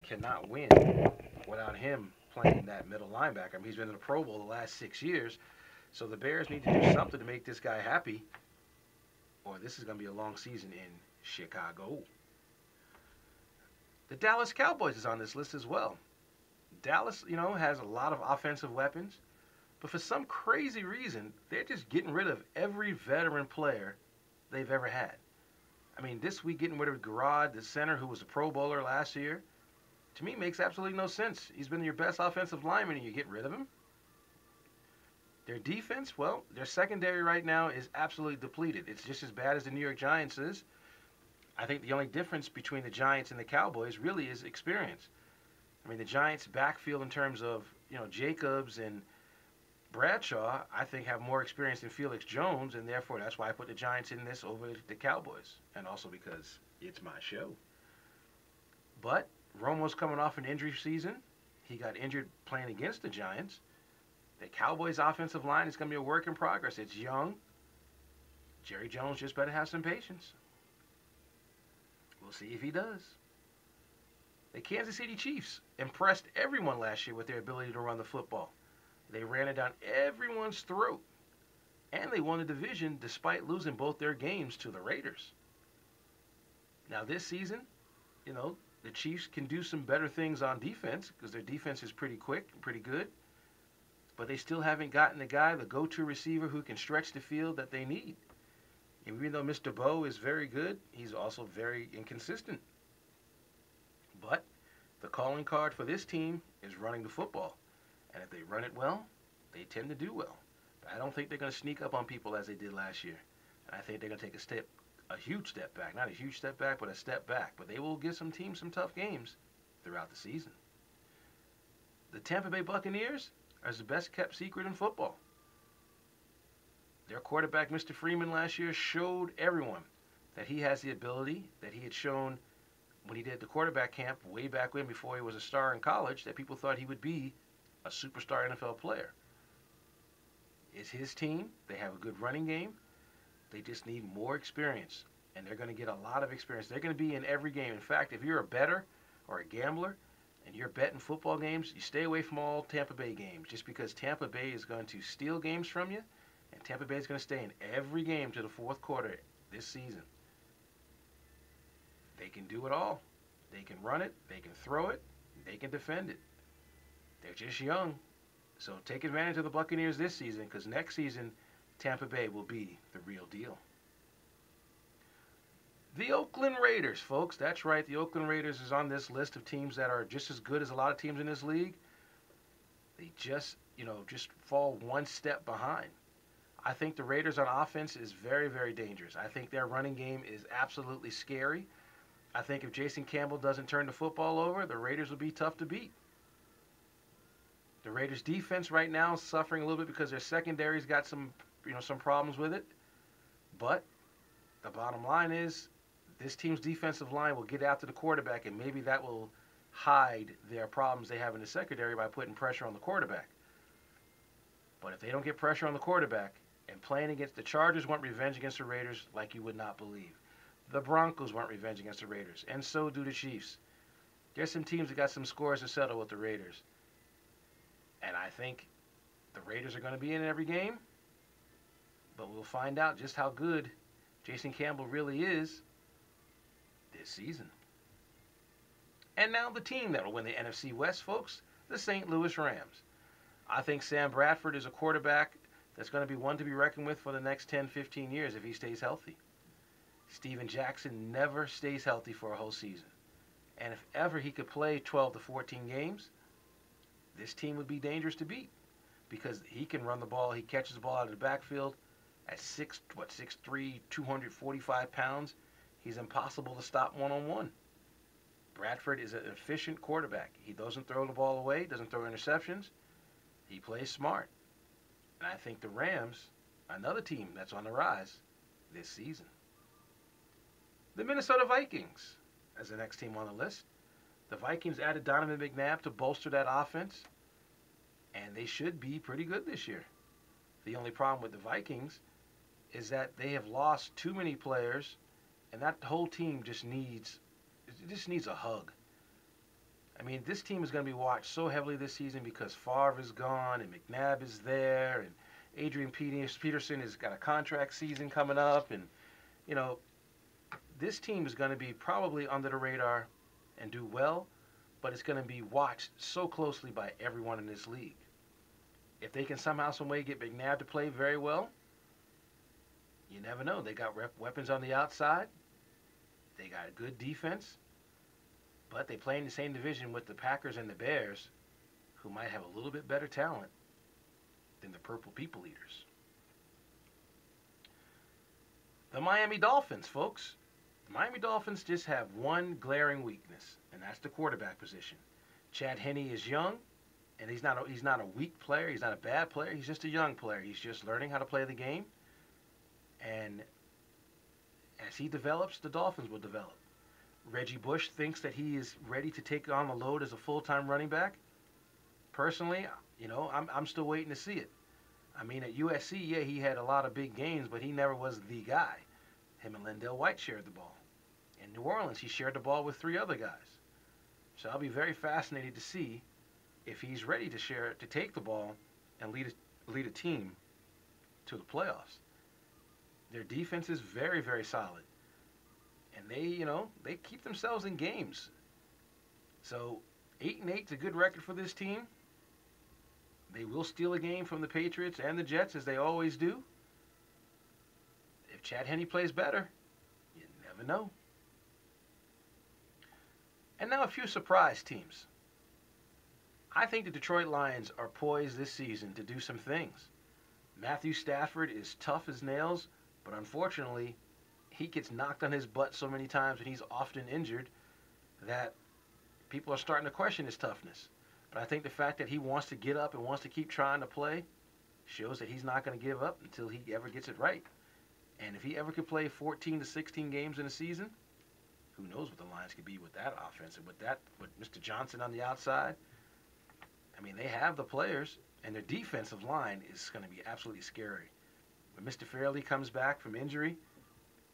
cannot win without him playing that middle linebacker. I mean, he's been in the Pro Bowl the last 6 years, so the Bears need to do something to make this guy happy, or this is going to be a long season in Chicago. The Dallas Cowboys is on this list as well. Dallas, has a lot of offensive weapons, but for some crazy reason, they're just getting rid of every veteran player they've ever had. I mean, this week getting rid of Garrod, the center who was a Pro Bowler last year, to me makes absolutely no sense. He's been your best offensive lineman and you get rid of him. Their defense, well, their secondary right now is absolutely depleted. It's just as bad as the New York Giants is. I think the only difference between the Giants and the Cowboys really is experience. I mean, the Giants' backfield in terms of, Jacobs and Bradshaw, I think have more experience than Felix Jones, and therefore that's why I put the Giants in this over the Cowboys, and also because it's my show. But Romo's coming off an injury season. He got injured playing against the Giants. The Cowboys' offensive line is going to be a work in progress. It's young. Jerry Jones just better have some patience. We'll see if he does. The Kansas City Chiefs impressed everyone last year with their ability to run the football. They ran it down everyone's throat. And they won the division despite losing both their games to the Raiders. Now this season, the Chiefs can do some better things on defense because their defense is pretty quick and pretty good. But they still haven't gotten the guy, the go-to receiver who can stretch the field that they need. Even though Mr. Bo is very good, he's also very inconsistent. But the calling card for this team is running the football. And if they run it well, they tend to do well. But I don't think they're going to sneak up on people as they did last year. And I think they're going to take a huge step back. Not a huge step back, but a step back. But they will give some teams some tough games throughout the season. The Tampa Bay Buccaneers are the best kept secret in football. Their quarterback, Mr. Freeman, last year showed everyone that he has the ability that he had shown when he did the quarterback camp way back when before he was a star in college, that people thought he would be a superstar NFL player. It's his team. They have a good running game. They just need more experience, and they're going to get a lot of experience. They're going to be in every game. In fact, if you're a bettor or a gambler and you're betting football games, you stay away from all Tampa Bay games just because Tampa Bay is going to steal games from you, and Tampa Bay is going to stay in every game to the fourth quarter this season. They can do it all. They can run it, they can throw it, they can defend it. They're just young. So take advantage of the Buccaneers this season because next season, Tampa Bay will be the real deal. The Oakland Raiders, folks. That's right. The Oakland Raiders is on this list of teams that are just as good as a lot of teams in this league. They just fall one step behind. I think the Raiders on offense is very, very dangerous. I think their running game is absolutely scary. I think if Jason Campbell doesn't turn the football over, the Raiders will be tough to beat. The Raiders' defense right now is suffering a little bit because their secondary's got some problems with it. But the bottom line is this team's defensive line will get after the quarterback, and maybe that will hide their problems they have in the secondary by putting pressure on the quarterback. But if they don't get pressure on the quarterback, and playing against the Chargers want revenge against the Raiders like you would not believe. The Broncos want revenge against the Raiders, and so do the Chiefs. There's some teams that got some scores to settle with the Raiders. And I think the Raiders are going to be in every game, but we'll find out just how good Jason Campbell really is this season. And now the team that will win the NFC West, folks, the St. Louis Rams. I think Sam Bradford is a quarterback that's going to be one to be reckoned with for the next 10, 15 years if he stays healthy. Steven Jackson never stays healthy for a whole season. And if ever he could play 12 to 14 games, this team would be dangerous to beat because he can run the ball. He catches the ball out of the backfield at 6'3", 245 pounds. He's impossible to stop one-on-one. Bradford is an efficient quarterback. He doesn't throw the ball away, doesn't throw interceptions. He plays smart. And I think the Rams, another team that's on the rise this season. The Minnesota Vikings as the next team on the list. The Vikings added Donovan McNabb to bolster that offense, and they should be pretty good this year. The only problem with the Vikings is that they have lost too many players, and that whole team just needs a hug. I mean, this team is going to be watched so heavily this season because Favre is gone and McNabb is there and Adrian Peterson has got a contract season coming up. And, you know, this team is going to be probably under the radar and do well, but it's going to be watched so closely by everyone in this league. If they can somehow, some way get McNabb to play very well, you never know. They got weapons on the outside. They got a good defense. But they play in the same division with the Packers and the Bears, who might have a little bit better talent than the Purple People Eaters. The Miami Dolphins, folks. The Miami Dolphins just have one glaring weakness, and that's the quarterback position. Chad Henne is young, and he's not a weak player. He's not a bad player. He's just a young player. He's just learning how to play the game. And as he develops, the Dolphins will develop. Reggie Bush thinks that he is ready to take on the load as a full-time running back. Personally, you know, I'm still waiting to see it. I mean, at USC, yeah, he had a lot of big games, but he never was the guy. Him and Lindell White shared the ball. In New Orleans, he shared the ball with 3 other guys. So I'll be very fascinated to see if he's ready to take the ball and lead a team to the playoffs. Their defense is very, very solid. And they keep themselves in games. So 8-8 is a good record for this team. They will steal a game from the Patriots and the Jets, as they always do. If Chad Henne plays better, you never know. And now a few surprise teams. I think the Detroit Lions are poised this season to do some things. Matthew Stafford is tough as nails, but unfortunately, he gets knocked on his butt so many times and he's often injured that people are starting to question his toughness. But I think the fact that he wants to get up and wants to keep trying to play shows that he's not going to give up until he ever gets it right. And if he ever could play 14 to 16 games in a season, who knows what the Lions could be with that offense and with Mr. Johnson on the outside. I mean, they have the players, and their defensive line is going to be absolutely scary. When Mr. Fairley comes back from injury,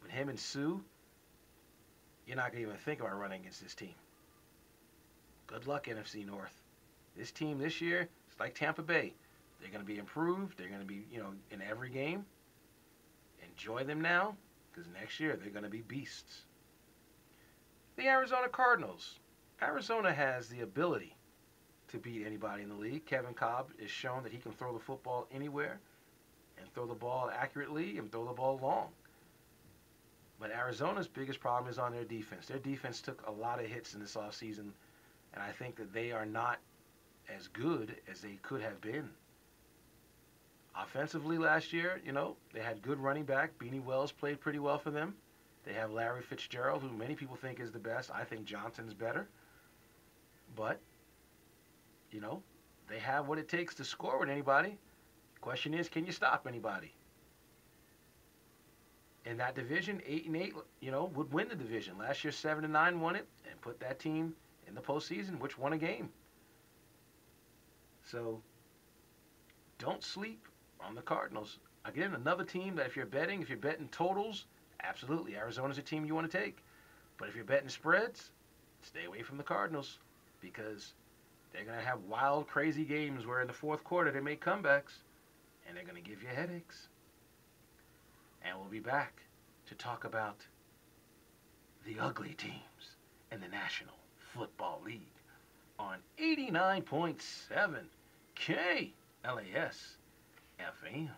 with him and Sue, you're not going to even think about running against this team. Good luck, NFC North. This team this year, it's like Tampa Bay. They're going to be improved. They're going to be, in every game. Enjoy them now, because next year they're going to be beasts. The Arizona Cardinals. Arizona has the ability to beat anybody in the league. Kevin Cobb has shown that he can throw the football anywhere and throw the ball accurately and throw the ball long. But Arizona's biggest problem is on their defense. Their defense took a lot of hits in this offseason, and I think that they are not as good as they could have been. Offensively last year, they had good running back. Beanie Wells played pretty well for them. They have Larry Fitzgerald, who many people think is the best. I think Johnson's better. But, they have what it takes to score with anybody. Question is, can you stop anybody? In that division, 8-8, would win the division. Last year, 7-9 won it and put that team in the postseason, which won a game. So, don't sleep on the Cardinals. Again, another team that if you're betting totals, absolutely, Arizona's a team you want to take. But if you're betting spreads, stay away from the Cardinals because they're going to have wild, crazy games where in the fourth quarter they make comebacks and they're going to give you headaches. And we'll be back to talk about the ugly teams in the National Football League on 89.7 KLAS FM.